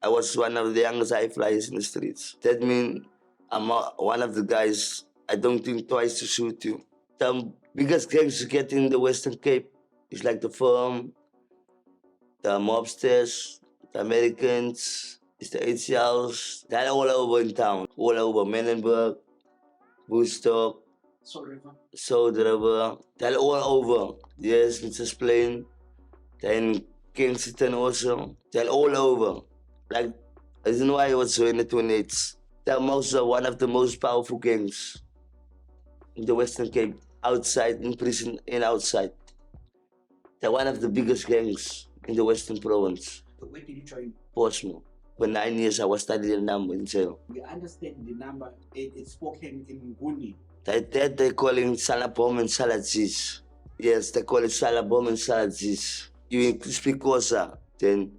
I was one of the youngest high flyers in the streets. That means I'm one of the guys. I don't think twice to shoot you. The biggest gangs you get in the Western Cape is like the firm, the mobsters, the Americans, it's the ATLs. They're all over in town. All over Menenberg, Woodstock, Soul River. They're all over. Yes, Mrs. Plain. They're in Kingston also. They're all over. Like, I don't know why I was so in the 28s. They're one of the most powerful gangs in the Western Cape. Outside, in prison, and outside. They're one of the biggest gangs in the Western Province. So where did you join? Portsmouth. For 9 years, I was studying the number in jail. We understand the number, it's spoken in Nguni. That they call it Salabom and Saladzis. Yes, they call it Salabom and Saladzis. You speak Kosa, then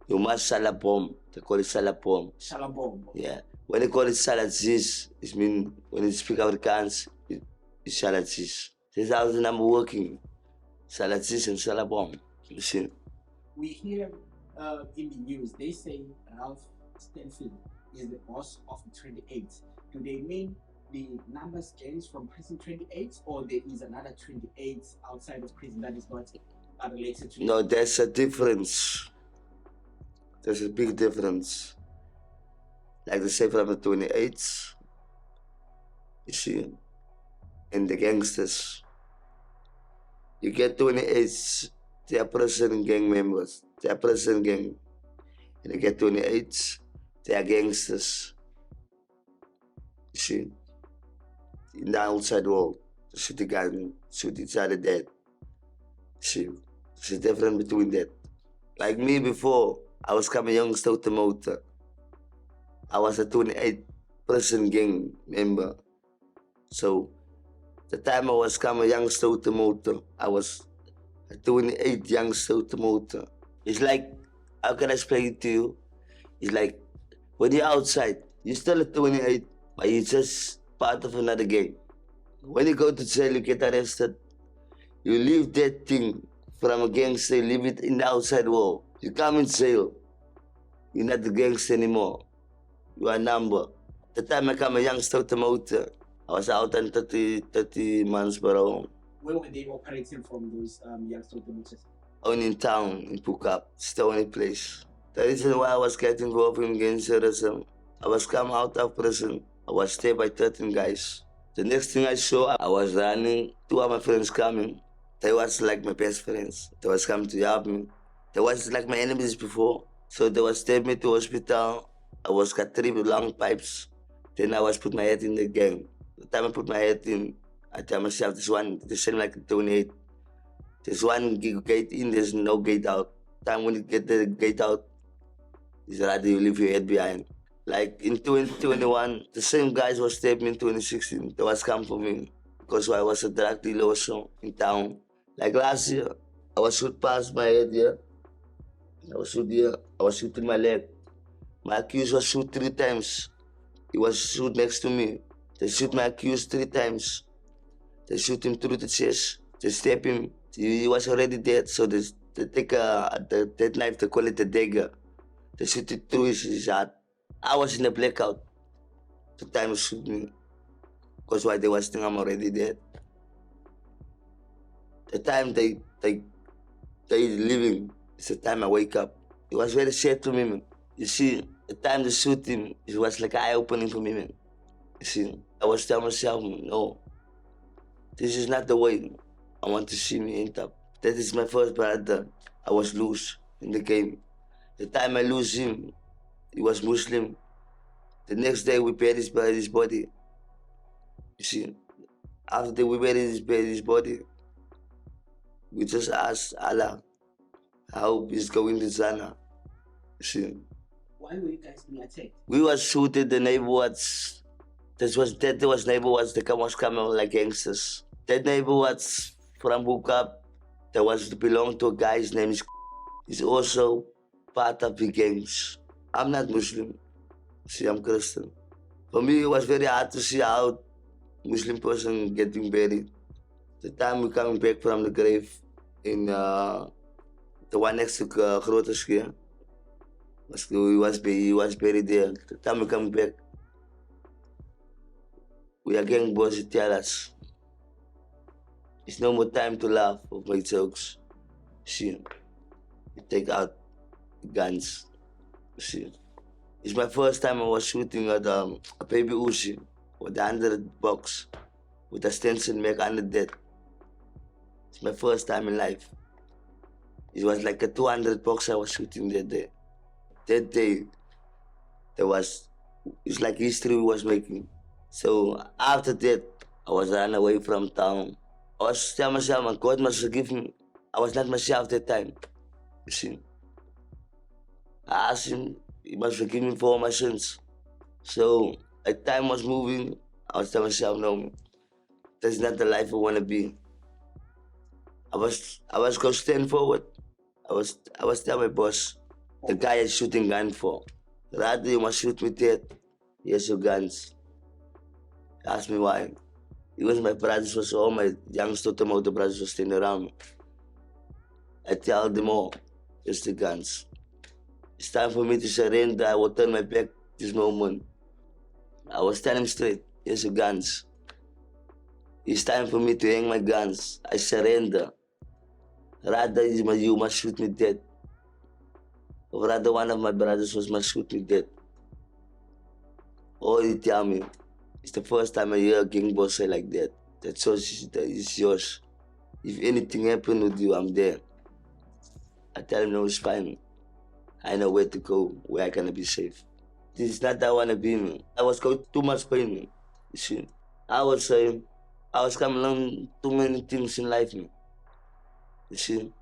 you must Salabom. They call it Salabom. Salabom. Yeah. When they call it Saladzis, it means when you speak Afrikaans, it's Saladzis. This is how the number working. Saladzis and Salabom. You see? We hear in the news, they say Ralph Stanfield is the boss of the 28. Do they mean the numbers change from prison 28, or there is another 28 outside of prison that is not related to? No, there's a difference. There's a big difference. Like they say from the 28s, you see, and the gangsters. You get 28s, they are prison gang members. They are prison gang. And you get 28s, they are gangsters. You see, in the outside world, they shoot the gun, shoot each other dead. See, there's a difference between that. Like me before, I was coming youngster with the motor. I was a 28 prison gang member. So the time I was coming youngster with the motor, I was a 28 youngster with the motor. It's like, how can I explain it to you? It's like, when you're outside, you're still a 28, but you're just part of another gang. When you go to jail, you get arrested. You leave that thing from a gangster, you leave it in the outside world. You come in jail, you're not the gangster anymore. You are a number. The time I come a youngster with the motor, I was out in 30 months, bro. Where were they operating from, those youngsters with the motors? Only in town, in Pukap. It's the only place. The reason why I was getting involved in gangsterism, I was come out of prison. I was stayed by 13 guys. The next thing I saw, I was running. Two of my friends coming. They was like my best friends. They was coming to help me. They was like my enemies before. So they was take me to hospital. I was got 3 long pipes. Then I was put my head in the gang. The time I put my head in, I tell myself, this one, they send like a 28. There's one gate in, there's no gate out. Time when you get the gate out, it's rather you leave your head behind. Like in 2021, the same guys was taping in 2016. They was come for me because I was a drug dealer also in town. Like last year, I was shoot past my head here. I was shoot here. I was shooting my leg. My accused was shoot 3 times. He was shoot next to me. They shoot my accused 3 times. They shoot him through the chest. They stab him. He was already dead, so they take that knife, they call it a dagger. They shoot it through his heart. I was in a blackout. The time to shoot me. Because why they was thinking I'm already dead. The time they leaving, it's the time I wake up. It was very sad to me, man. You see, the time to shoot him, it was like eye-opening for me, man. You see, I was telling myself, no, this is not the way I want to see me end up. That is my first brother. I was loose in the game. The time I lose him, he was Muslim. The next day we buried his body. You see, after we buried his body, we just asked Allah how he's going to Zana. You see. Why were you guys being attacked? We was shooting the neighborhoods. That was neighborhoods that was coming like gangsters. That neighborhoods from Bukap, that was belong to a guy's name is He's also part of the gangs. I'm not Muslim. See, I'm Christian. For me, it was very hard to see how Muslim person getting buried. The time we coming back from the grave in the one next to Grote Skeer, He was buried there. The time we come back, we are gang boys. He tell us, it's no more time to laugh or make jokes. See, we take out guns. See, it's my first time I was shooting at a baby Uzi with a 100 box with a stencil make under that. It's my first time in life. It was like a 200 box I was shooting that day. That day, it's like history was making. So after that, I was run away from town. I was telling myself, "Man, God must forgive me. I was not myself that time." You see, I asked him, he must forgive me for all my sins. So as time was moving, I was telling myself, no, that's not the life I want to be. I was going to stand forward. I was telling my boss, the guy is shooting gun for. Rather you must shoot me dead. Here's your guns. He asked me why. Even my brothers was all my young Stotomoto brothers were standing around me. I tell them all, here's the guns. It's time for me to surrender. I will turn my back this moment. I was telling him straight, here's your guns. It's time for me to hang my guns. I surrender. Rather you must shoot me dead. Or rather one of my brothers must shoot me dead. Or he tell me, it's the first time I hear a gang boss say like that. That choice is yours. If anything happen with you, I'm there. I tell him, no, it's fine. I know where to go, where I can be safe. This is not that I want to be, man. I was going too much pain, man. You see, I was coming along too many things in life, man. You see,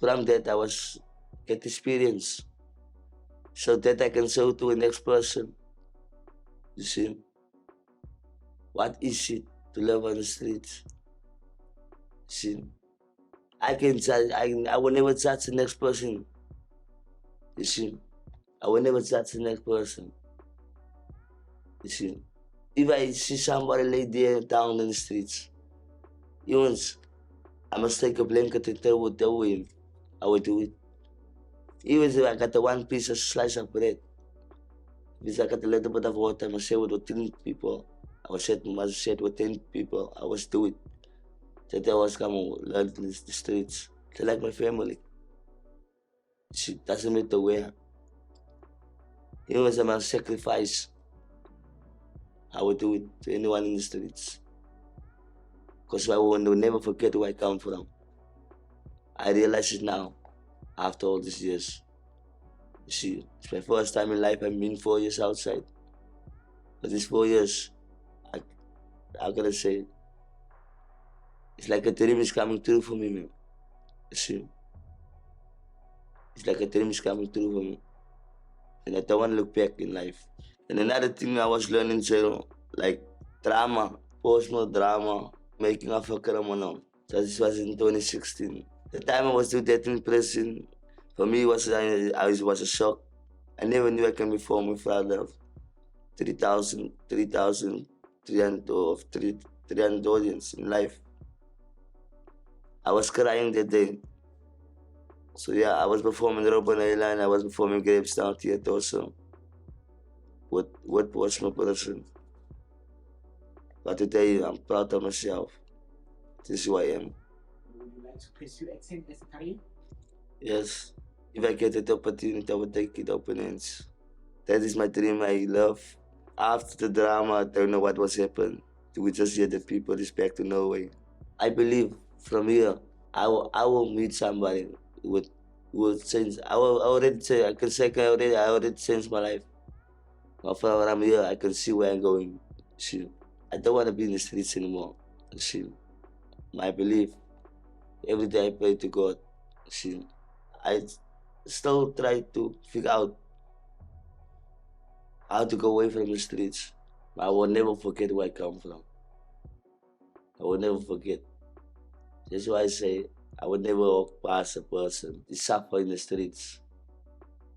from that I was get experience, so that I can show to the next person. You see, what is it to live on the streets? See, I can judge. I will never judge the next person. You see, I will never judge the next person. You see, if I see somebody lay there down in the streets, even I must take a blanket and tell him, I will do it. Even if I got the one piece of slice of bread, if I got a little bit of water, I must share with 10 people. I must share with 10 people. I must do it. That I was coming learn in the streets. They like my family. She doesn't matter where. Even if I must sacrifice, I will do it to anyone in the streets. Because I will never forget where I come from. I realize it now, after all these years. You see, it's my first time in life. I've been 4 years outside. But these 4 years, I gotta say, it's like a dream is coming true for me, man. You see, it's like a dream is coming true for me. And I don't want to look back in life. And another thing I was learning, so like drama, personal drama, making a criminal. So this was in 2016. The time I was doing that in prison, for me was I was a shock. I never knew I can perform in front of 300 audience in life. I was crying that day. So yeah, I was performing Robben Island, I was performing Gravestown Theatre also. What was my person? But today I'm proud of myself. This is who I am. Would you like to pursue acting as a career? Yes. If I get the opportunity, I will take it open hands. That is my dream I love. After the drama, I don't know what was happened. We just hear the people respect to Norway. I believe from here, I will meet somebody with change. I already say I can say I already changed my life. But from when I'm here, I can see where I'm going. See, I don't want to be in the streets anymore. See, my belief. Every day I pray to God. See, I still try to figure out how to go away from the streets. I will never forget where I come from. I will never forget. That's why I say I would never walk past a person who suffer in the streets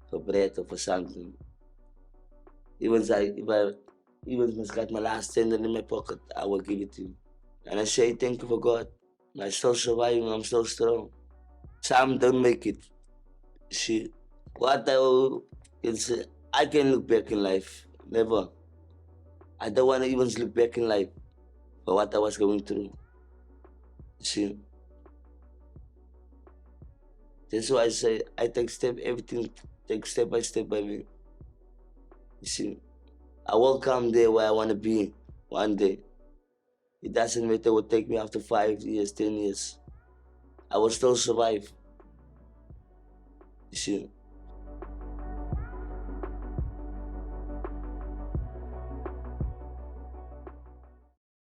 for bread or for something. Even if I got my last cent in my pocket, I will give it to him. And I say thank you for God. I'm still surviving, I'm still strong. Some don't make it. See, What I can say, I can look back in life. Never. I don't want to even look back in life for what I was going through. You see, that's why I say I take step everything, take step by me. You see, I will come there where I want to be one day. It doesn't matter what take me after 5 years, 10 years. I will still survive. You see.